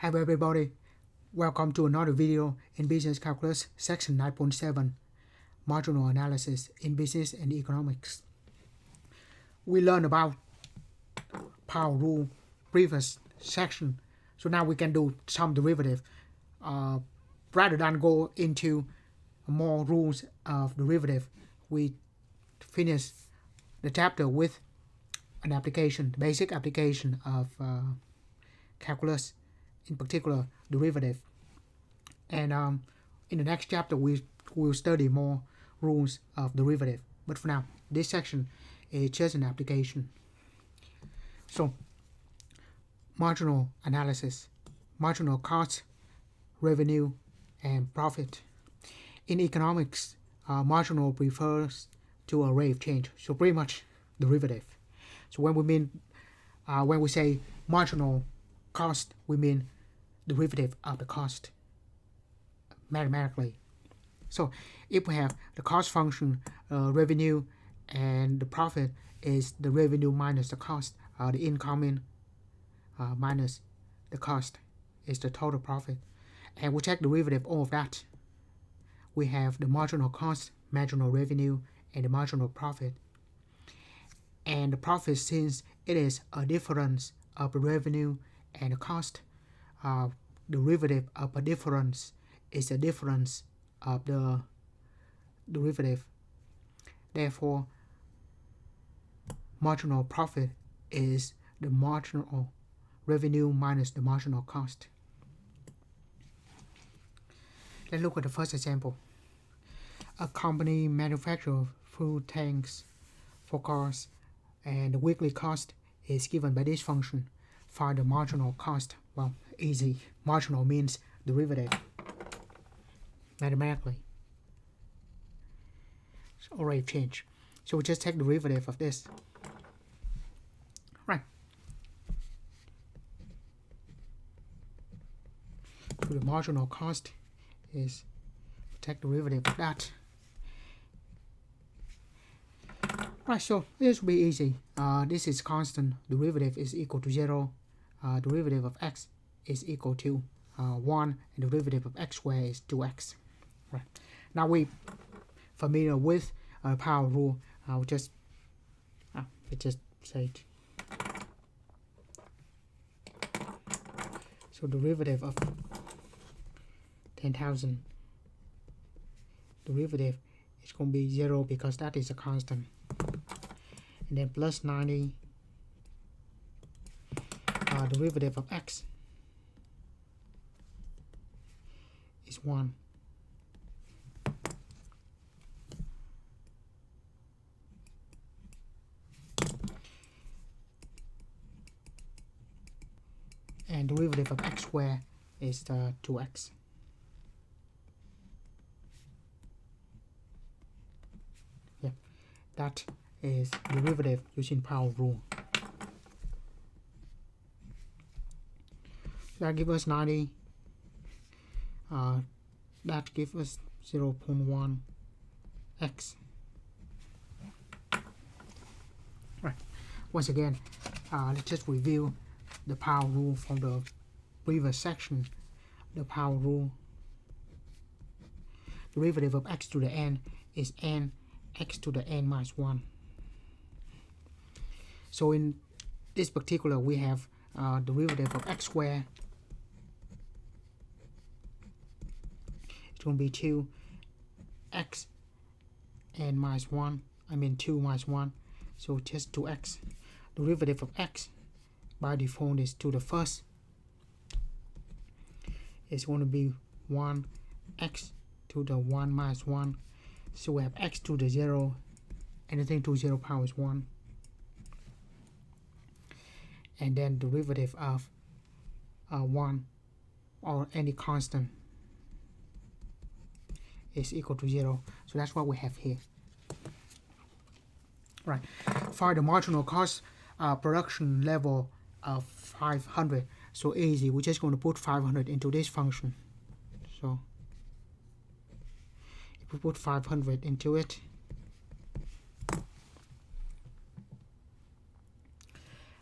Hello everybody, welcome to another video in Business Calculus section 9.7, Marginal Analysis in Business and Economics. We learned about power rule previous section, so now we can do some derivative. Rather than go into more rules of derivative, we finish the chapter with an application, basic application of calculus, in particular derivative. And in the next chapter we will study more rules of derivative, but for now this section is just an application. So marginal analysis, marginal cost, revenue and profit. In economics, marginal refers to a rate of change, so pretty much derivative. So when we say marginal cost, we mean derivative of the cost mathematically. So if we have the cost function, revenue, and the profit is the revenue minus the cost, the incoming minus the cost is the total profit, and we take derivative all of that. We have the marginal cost, marginal revenue, and the marginal profit. And the profit, since it is a difference of the revenue and the cost, derivative of a difference is a difference of the derivative. Therefore, marginal profit is the marginal revenue minus the marginal cost. Let's look at the first example. A company manufactures food tanks for cars, and the weekly cost is given by this function. Find the marginal cost. Well, easy. Marginal means derivative mathematically. It's already changed. So we just take the derivative of this. Right. So the marginal cost is take derivative of that. Right, so this will be easy. This is constant. Derivative is equal to 0. Derivative of x is equal to 1, and derivative of x squared is 2x. Right. Now we familiar with power rule. I'll just say it. So derivative of 10,000. Derivative is going to be 0 because that is a constant. And then plus 90. Derivative of x is 1. And derivative of x squared is 2x. Yeah, that is derivative using power rule. That gives us 90. That gives us 0.1 x. Right. Once again, let's just review the power rule from the previous section. The power rule. Derivative of x to the n is n x to the n minus 1. So in this particular, we have derivative of x squared. It's going to be 2x and minus 1. I mean 2 minus 1. So just 2x. Derivative of x by default is to the first. It's going to be 1x to the 1 minus 1. So we have x to the 0. Anything to 0 power is 1. And then derivative of 1 or any constant is equal to 0. So that's what we have here. Right. For the marginal cost production level of 500. So easy. We're just going to put 500 into this function. So if we put 500 into it,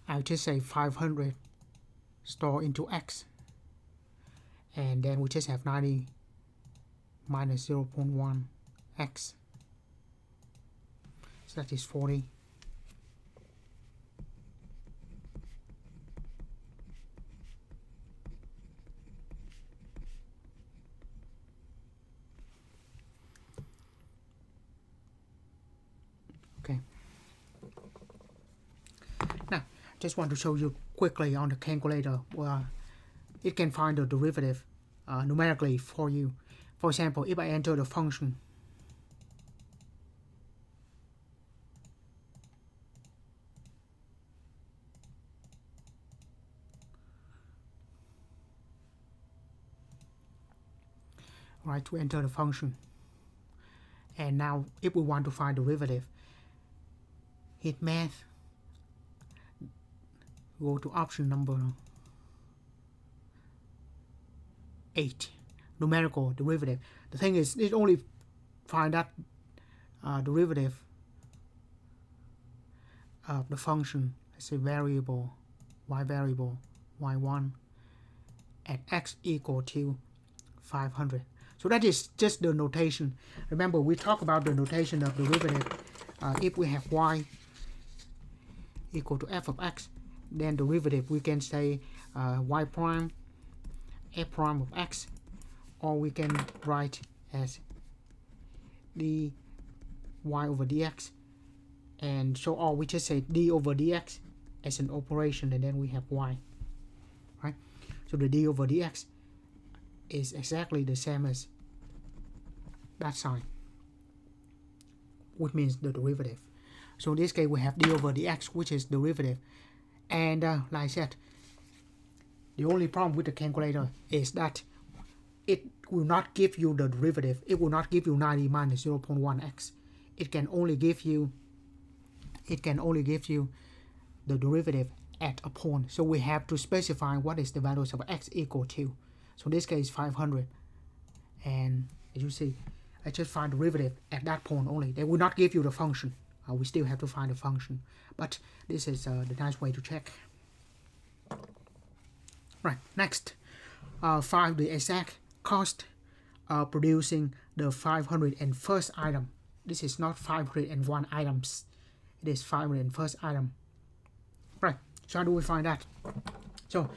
I'll just say 500 store into x. and then we just have 90 minus 0.1 x, so that is 40. Okay. Now, just want to show you quickly on the calculator where it can find the derivative numerically for you. For example, if I enter the function right, to enter the function, and now if we want to find derivative, hit math, go to option number 8, numerical derivative. The thing is, it only find that derivative of the function, let's say variable y1 at x equal to 500. So that is just the notation. Remember, we talk about the notation of derivative. If we have y equal to f of x, then derivative we can say y prime f prime of x, or we can write as dy over dx, and so on. We just say d over dx as an operation, and then we have y, right? So the d over dx is exactly the same as that sign, which means the derivative. So in this case we have d over dx, which is derivative. And like I said, the only problem with the calculator is that it will not give you the derivative. It will not give you 90 minus 0.1 x. It can only give you the derivative at a point. So we have to specify what is the values of x equal to. So in this case 500, and as you see, I just find derivative at that point only. They will not give you the function. We still have to find the function, but this is the nice way to check. Right, next, find the exact cost of producing the 501st item. This is not 501 items, it is 501st item. Right, so how do we find that? So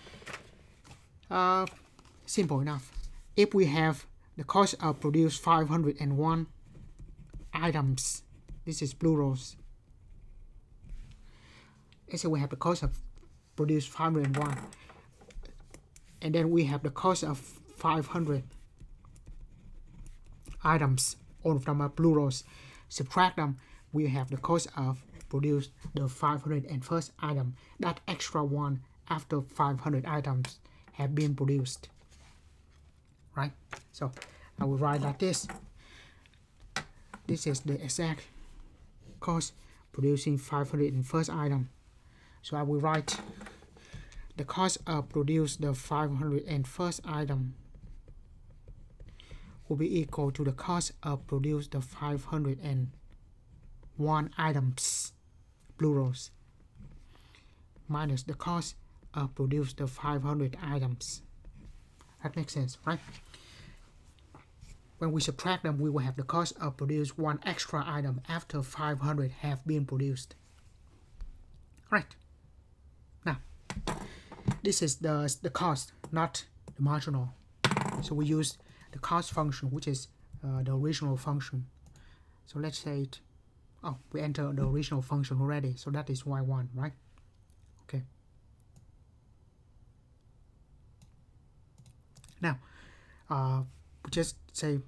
simple enough. If we have the cost of produce 501 items, this is plurals. Let's say we have the cost of produce 501, and then we have the cost of 500 items, all of them are plurals. Subtract them, we have the cost of produce the 501st item, that extra one after 500 items have been produced, right? So I will write like this. This is the exact cost producing 501st item. So I will write the cost of produce the 501st item will be equal to the cost of produce the 501 items, plurals, minus the cost of produce the 500 items. That makes sense, right? When we subtract them, we will have the cost of produce one extra item after 500 have been produced. Right. Now, this is the cost, not the marginal. So we use the cost function, which is the original function. So let's say it, we enter the original function already. So that is y1, right? Okay. Now, we just say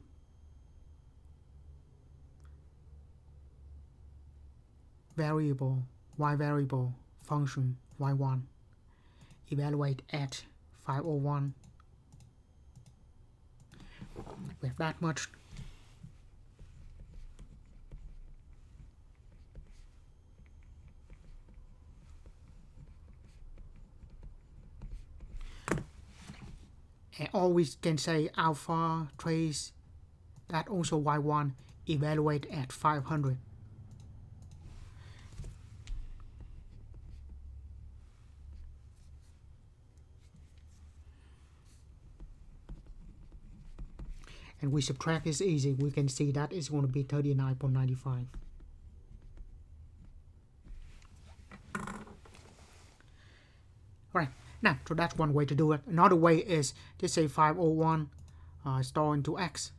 variable, y variable function y1 evaluate at 501. We have that much. And always can say alpha trace that also y1 evaluate at 500. and we subtract, it's easy. We can see that it's going to be 39.95. Right, now, so that's one way to do it. Another way is just say 501 store into x,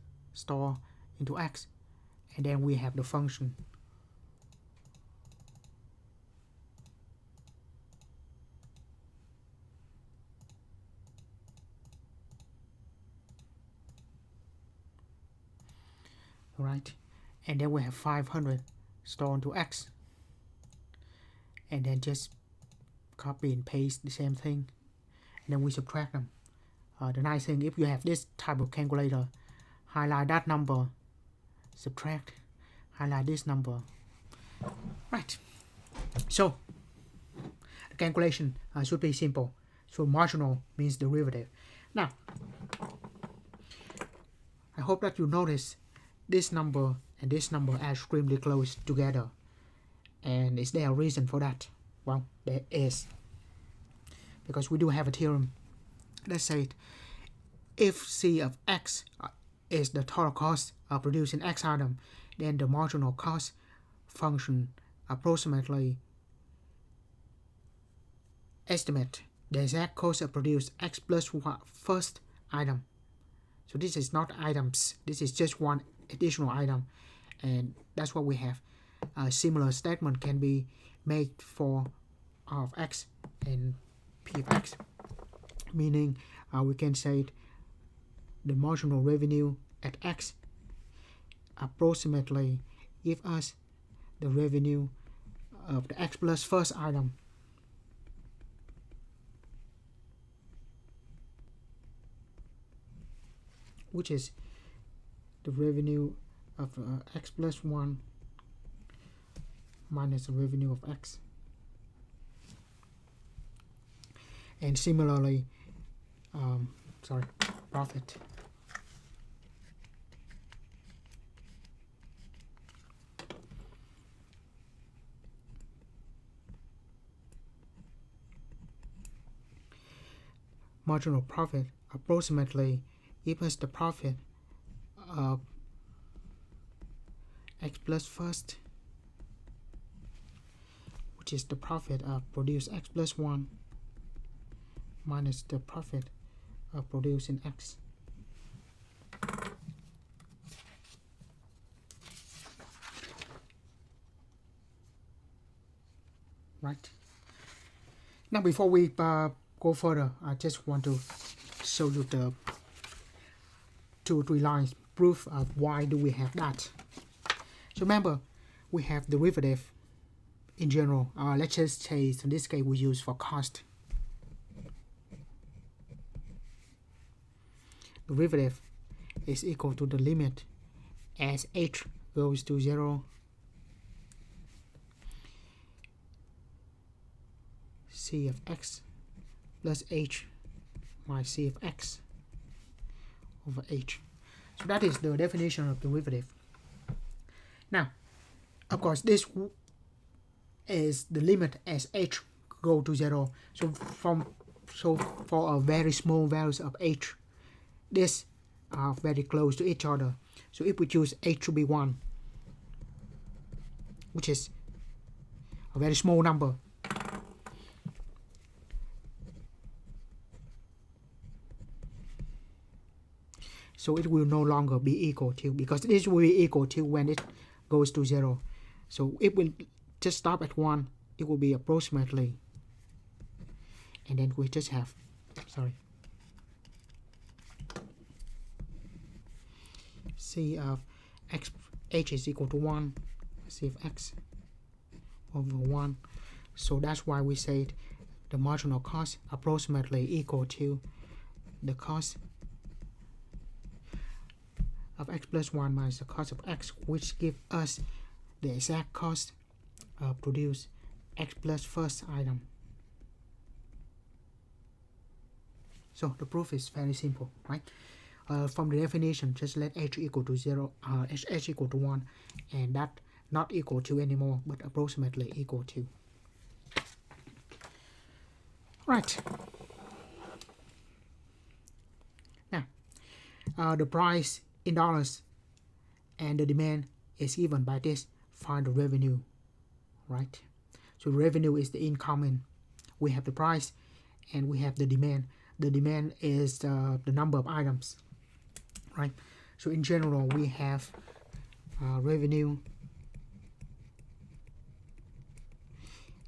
and then we have the function. Right, and then we have 500 store into x, and then just copy and paste the same thing, and then we subtract them. The nice thing, if you have this type of calculator, highlight that number, subtract, highlight this number. Right, so the calculation should be simple. So marginal means derivative. Now, I hope that you notice this number and this number are extremely close together. And is there a reason for that? Well, there is. Because we do have a theorem. Let's say if C of x is the total cost of producing x item, then the marginal cost function approximately estimate the exact cost of produce x plus one first item. So this is not items, this is just one additional item, and that's what we have. A similar statement can be made for R of x and P of x, meaning we can say the marginal revenue at x approximately give us the revenue of the x plus first item. Which is the revenue of x plus 1 minus the revenue of x. And similarly, profit. Marginal profit approximately equals the profit of x plus first, which is the profit of produce x plus 1 minus the profit of producing x. Right. Now before we go further, I just want to show you the 2 or 3 lines proof of why do we have that. So remember, we have derivative in general. Let's just say in this case we use for cost. Derivative is equal to the limit as h goes to 0 c of x plus h minus c of x over h. So that is the definition of derivative. Now, of course, this is the limit as h go to 0. So for a very small values of h, this are very close to each other. So if we choose h to be 1, which is a very small number, so it will no longer be equal to, because this will be equal to when it goes to 0. So it will just stop at 1, it will be approximately, and then we just have, c of x, h is equal to 1, c of x over 1. So that's why we said the marginal cost approximately equal to the cost of x plus 1 minus the cost of x, which give us the exact cost of produce x plus first item. So the proof is very simple, right? From the definition, just let h equal to 0, h equal to 1, and that not equal to anymore, but approximately equal to. Right. Now, the price in dollars, and the demand is given by this. Find the revenue, right? So revenue is the income, and we have the price, and we have the demand. The demand is the number of items, right? So in general, we have revenue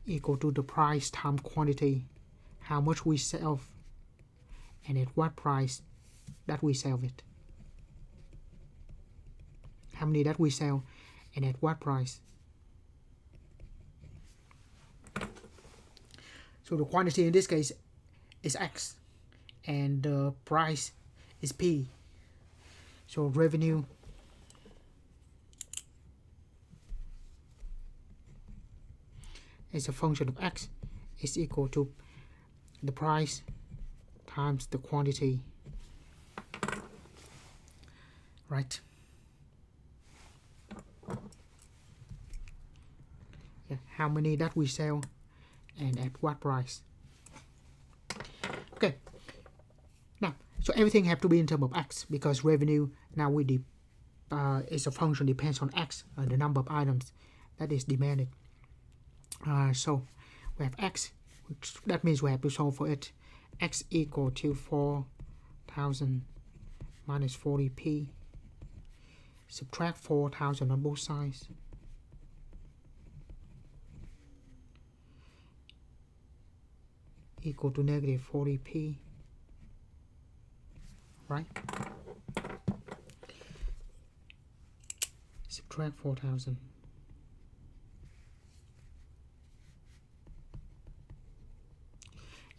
equal to the price times quantity, how much we sell, and at what price that we sell it. How many that we sell, and at what price. So the quantity in this case is X, and the price is P. So revenue as a function of X is equal to the price times the quantity, right? Yeah, how many that we sell and at what price. Okay, now so everything have to be in terms of X, because revenue now is a function depends on X, the number of items that is demanded. So we have X, which that means we have to solve for it. X equal to 4,000 minus 40p. Subtract 4,000 on both sides. Equal to negative 40p, right? Subtract 4,000.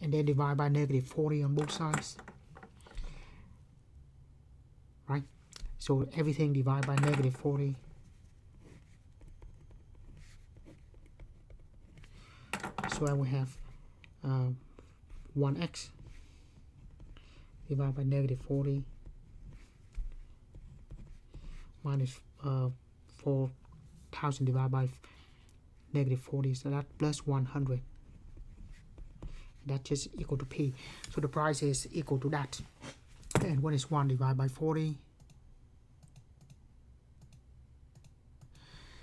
And then divide by negative 40 on both sides, right? So everything divided by negative 40. So I will have 1x divided by negative 40 minus 4,000 divided by negative 40, so that plus 100. That is equal to P. So the price is equal to that. And what is 1 divided by 40?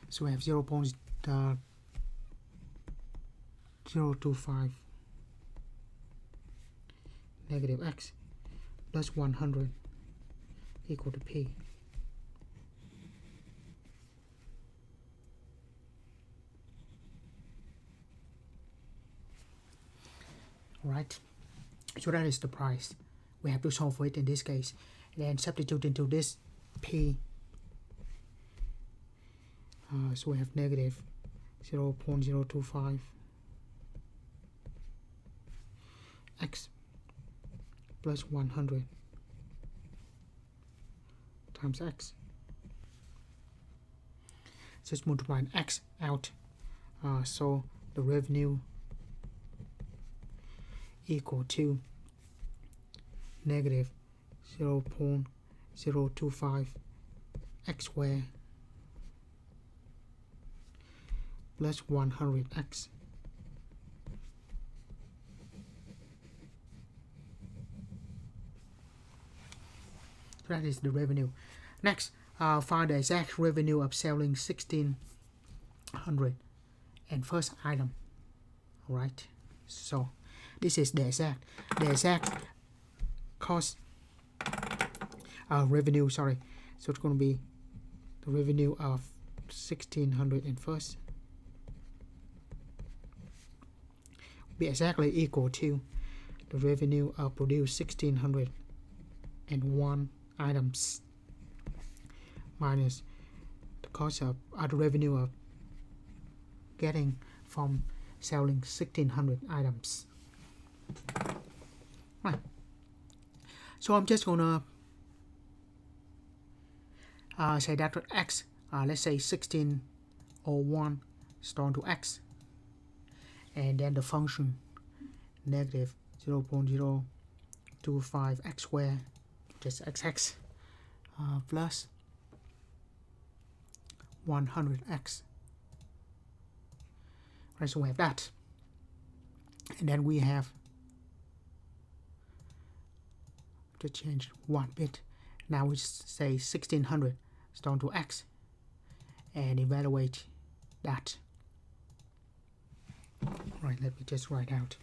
So we have 0.025 negative X plus 100 equal to P. Right, so that is the price. We have to solve for it in this case, and then substitute into this P. So we have negative 0.025 X plus 100 times X. Just multiply X out. So the revenue equal to negative 0.025 X squared plus 100X. That is the revenue. Next, find the exact revenue of selling 1,600 and first item. Alright, so this is the exact cost revenue, sorry. So it's going to be the revenue of 1,600 and first be exactly equal to the revenue of produce 1,601 items minus the cost of the revenue of getting from selling 1,600 items. Right. So I'm just gonna say that X, let's say 1,601 stored to X, and then the function negative 0.025 X squared, just XX, plus 100X. Right, so we have that, and then we have to change one bit. Now we say 1600 is down to X and evaluate that. Right, let me just write out.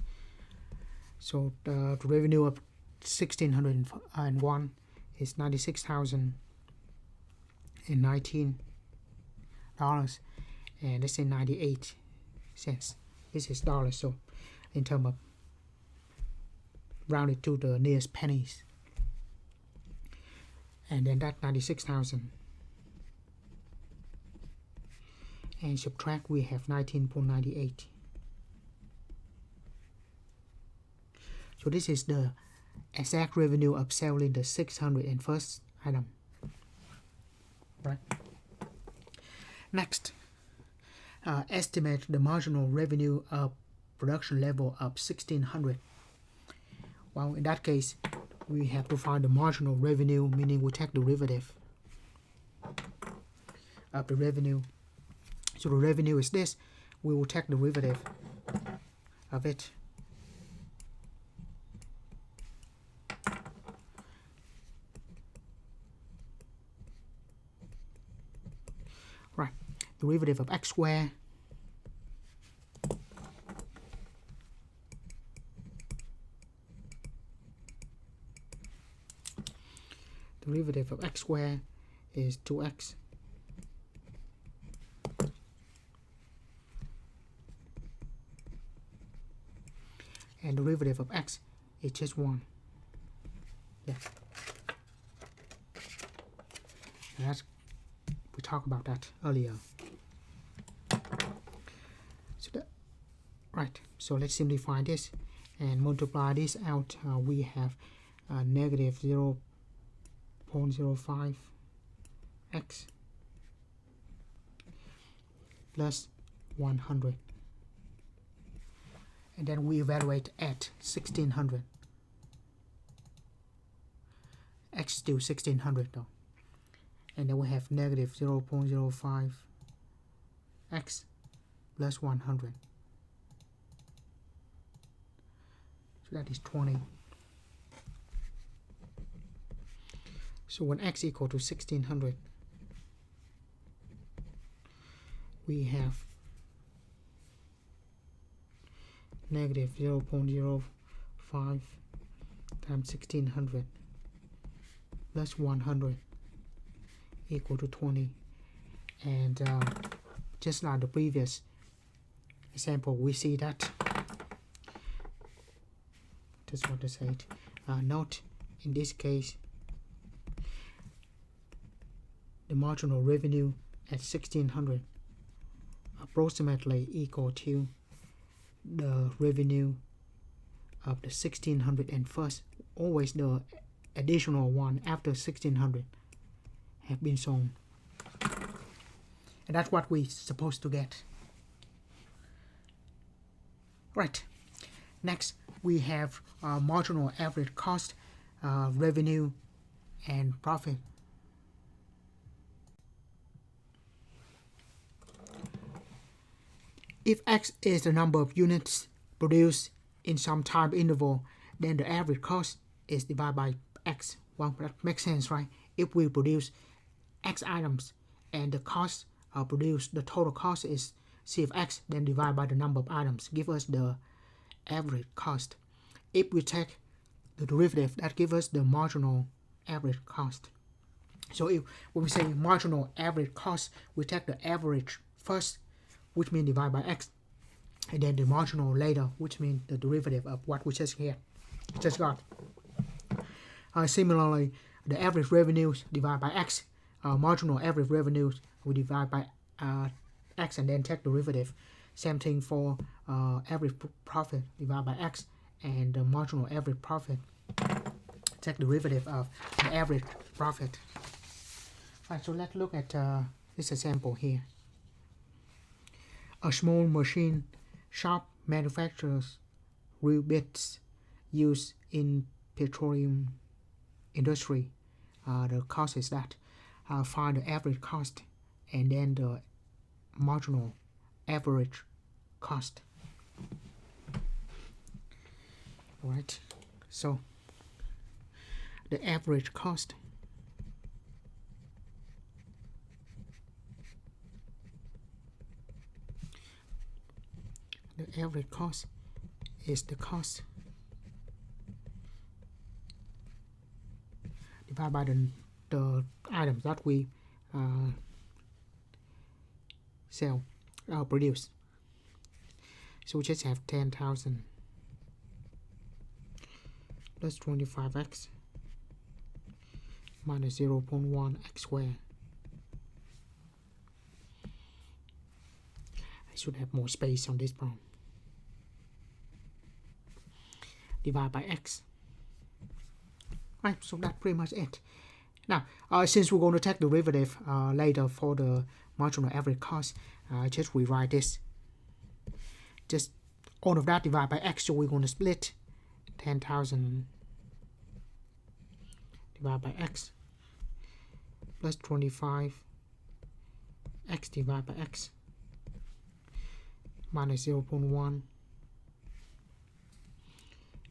So the revenue of 1601 is $96,019, and let's say 98 cents. This is dollars, so in terms of rounded to the nearest pennies. And then that 96,000. And subtract, we have 19.98. So this is the exact revenue of selling the 601st item. Right. Next, estimate the marginal revenue of production level of 1600. Well, in that case, we have to find the marginal revenue, meaning we take derivative of the revenue. So the revenue is this. We will take derivative of it. Right, derivative of x squared derivative of x squared is 2x and derivative of x is just 1. Yeah. That's, we talked about that earlier. So that, right, so let's simplify this and multiply this out. We have negative 0.05 x plus 100, and then we evaluate at 1600. X still 1600 though, and then we have negative 0.05 x plus 100, so that is 20. So when x equal to 1600, we have negative 0.05 times 1600 plus 100 equal to 20. And just like the previous example, we see that, just want to say it, note in this case the marginal revenue at 1600 approximately equal to the revenue of the 1601st, always the additional one after 1600 have been sold, and that's what we're supposed to get. Right, next we have marginal average cost, revenue and profit. If x is the number of units produced in some time interval, then the average cost is divided by x. Well, that makes sense, right? If we produce x items and the cost produced, the total cost is C of x, then divide by the number of items, give us the average cost. If we take the derivative, that gives us the marginal average cost. So if when we say marginal average cost, we take the average first, which means divide by x, and then the marginal later, which means the derivative of what we just got. Similarly, the average revenues divided by x, marginal average revenues we divide by x and then take derivative. Same thing for average profit divided by x, and the marginal average profit, take derivative of the average profit. Right, so let's look at this example here. A small machine shop manufactures real bits used in petroleum industry. The cost is that. Find the average cost and then the marginal average cost. Alright, so the average cost average cost is the cost divided by the items that we sell produce. So we just have 10,000 plus 25x minus 0.1 x squared. I should have more space on this problem. Divide by x. Right, so that's pretty much it. Now, since we're going to take derivative later for the marginal average cost, just rewrite this. Just all of that divided by x, so we're going to split 10,000 divided by x plus 25 x divided by x minus 0.1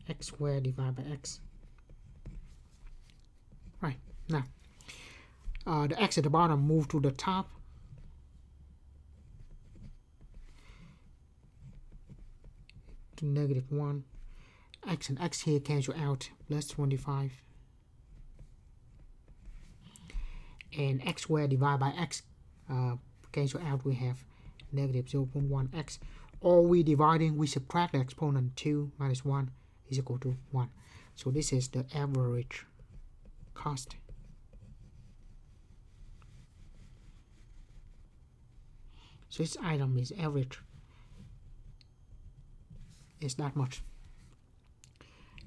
x squared divided by x. Right, now the x at the bottom move to the top. To negative 1. X and x here cancel out, plus 25. And x squared divided by x cancel out, we have negative 0.1x. All we dividing, we subtract the exponent. 2 minus 1 is equal to 1. So this is the average cost. So this item is average. Is that much.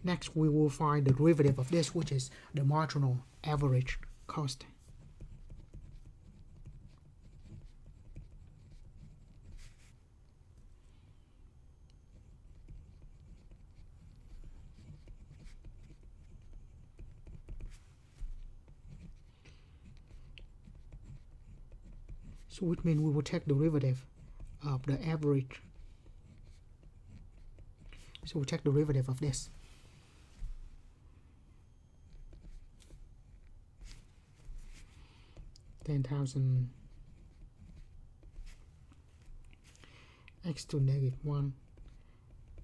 Next, we will find the derivative of this, which is the marginal average cost. So which means we will take derivative of the average. So we take derivative of this. $10,000 x to negative 1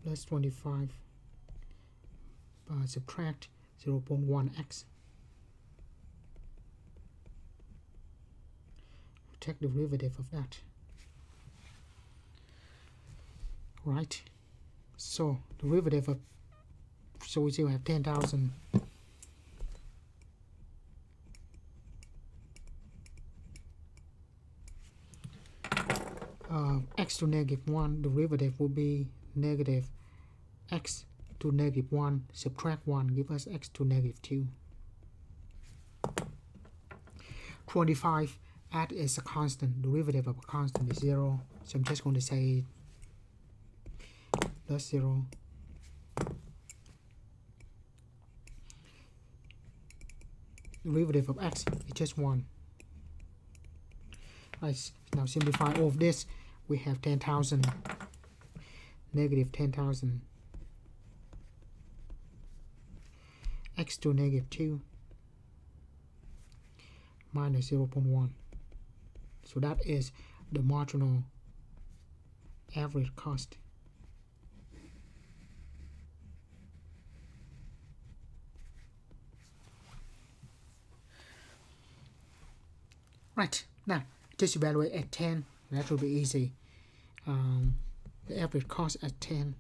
plus 25 subtract 0.1x. Take derivative of that. Right. So derivative of, so we still have 10,000 x to negative 1, derivative will be negative x to negative 1, subtract 1, give us x to negative 2. 25, add is a constant, derivative of a constant is 0, so I'm just going to say plus 0. Derivative of x is just 1. Right, now simplify all of this. We have 10,000 negative 10,000 x to negative 2 minus 0.1. So that is the marginal average cost. Right, now just evaluate at 10. That will be easy. The average cost at 10.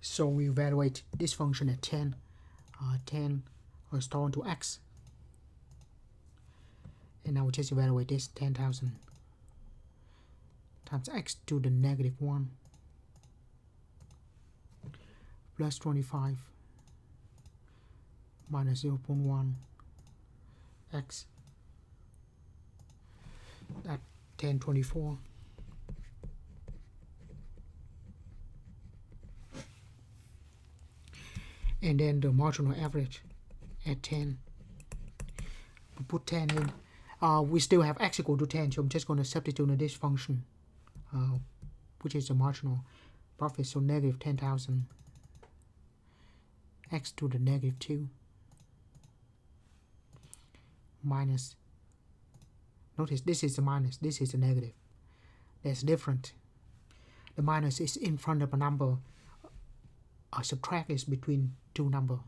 So we evaluate this function at 10. 10 restored to x. And now we just evaluate this 10,000 times x to the negative 1 plus 25 minus 0.1 x, that 1024. And then the marginal average at 10. We put 10 in. We still have x equal to 10, so I'm just going to substitute in this function, which is the marginal profit. So negative 10,000 x to the negative 2 minus. Notice this is a minus, this is a negative. That's different. The minus is in front of a number. A subtract is between two numbers.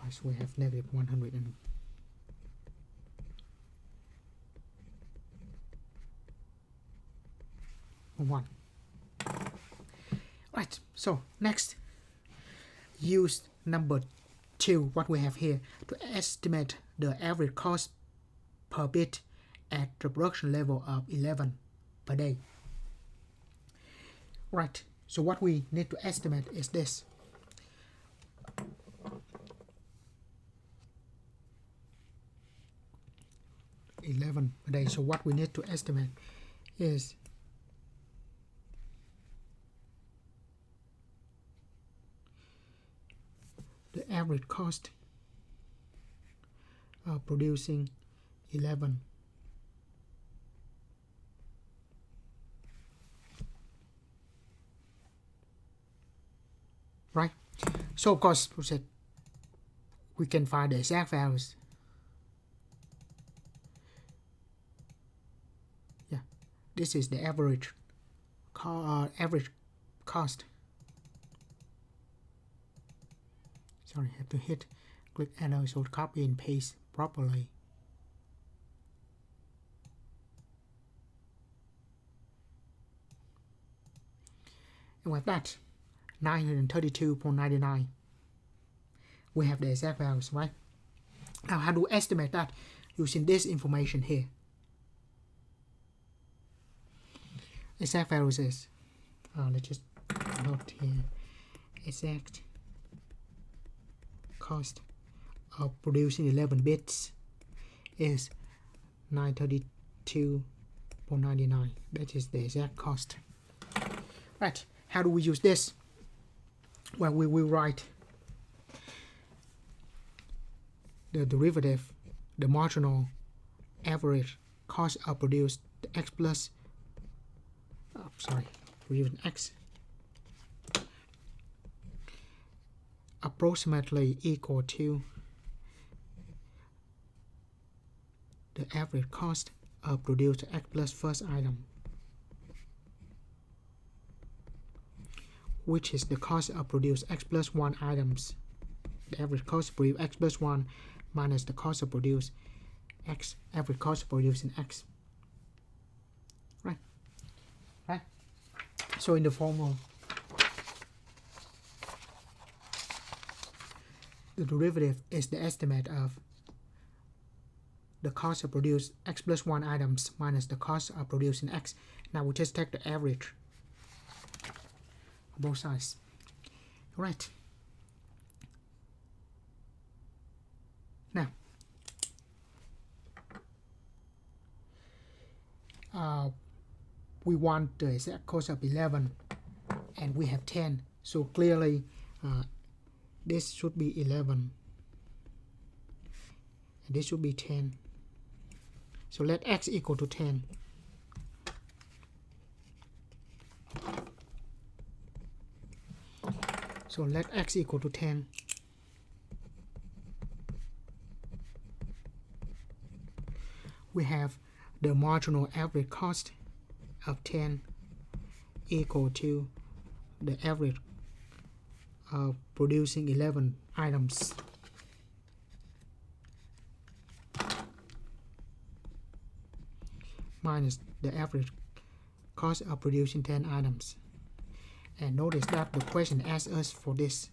Right, so we have negative 101. Right, so next, use number 2, what we have here, to estimate the average cost per bit at the production level of 11 per day. Right, so what we need to estimate is this. $11 per day. So what we need to estimate is the average cost of producing 11 . Right? So of course we can find the exact values. Yeah, this is the average cost. Sorry, I have to click enter so copy and paste properly. And with that, 932.99. We have the exact values, right? Now, how do we estimate that using this information here? Exact values is, let's just note here, exact cost of producing 11 bits is 932.99. That is the exact cost. Right, how do we use this? Well, we will write the derivative, the marginal average cost of produced x plus, derivative x approximately equal to the average cost of produced x plus first item, which is the cost of produced x plus 1 items. The average cost of produced x plus 1 minus the cost of produced x, average cost of producing x. Right? So in the formula, the derivative is the estimate of the cost of produced x plus 1 items minus the cost of producing x. Now we just take the average of both sides. Right. Now, we want the exact cost of 11 and we have 10. So clearly this should be 11 and this should be 10. So let x equal to 10. So let x equal to 10. We have the marginal average cost of 10 equal to the average of producing 11 items minus the average cost of producing 10 items. And notice that the question asks us for this.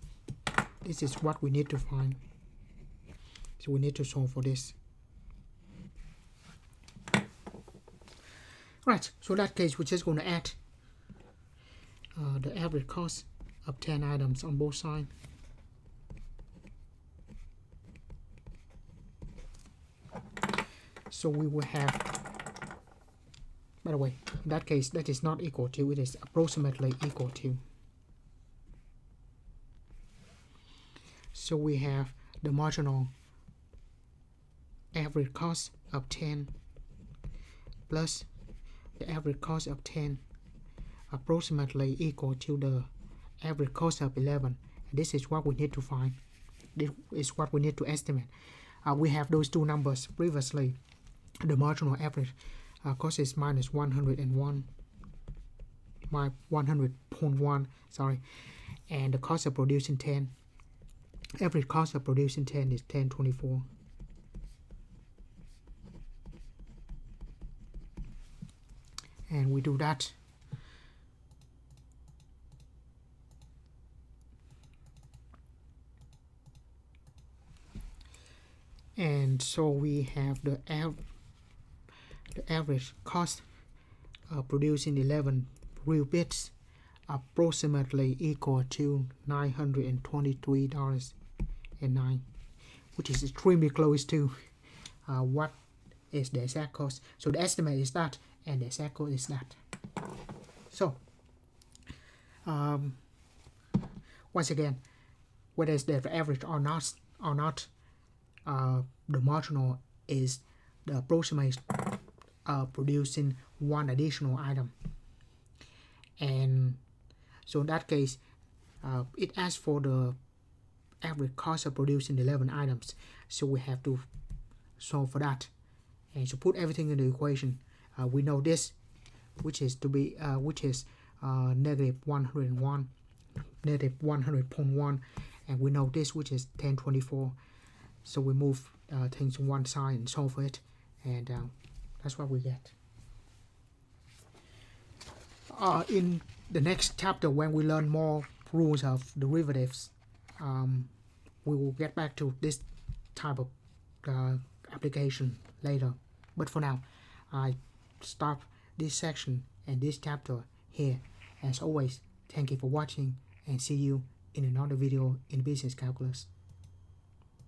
This is what we need to find. So we need to solve for this. Right, so in that case, we're just going to add the average cost of 10 items on both sides. So we will have, by the way, in that case, that is not equal to, it is approximately equal to. So we have the marginal average cost of 10 plus the average cost of 10 approximately equal to the average cost of 11. And this is what we need to find. This is what we need to estimate. We have those two numbers previously. The marginal average cost is minus 101, 100.1, sorry, and the cost of producing 10. Average cost of producing 10 is 10.24. And we do that. And so we have the average cost of producing 11 real bits approximately equal to $923.09, which is extremely close to what is the exact cost. So the estimate is that, and the exact cost is that. So once again, whether it's the average or not, the marginal is the approximate producing one additional item. And so in that case, it asks for the average cost of producing 11 items. So we have to solve for that. And to put everything in the equation, we know this, which is negative 101, negative 100.1, and we know this, which is 1024. So we move things to one side and solve for it, and that's what we get. In the next chapter, when we learn more rules of derivatives, we will get back to this type of application later. But for now, I stop this section and this chapter here. As always, thank you for watching, and see you in another video in Business Calculus.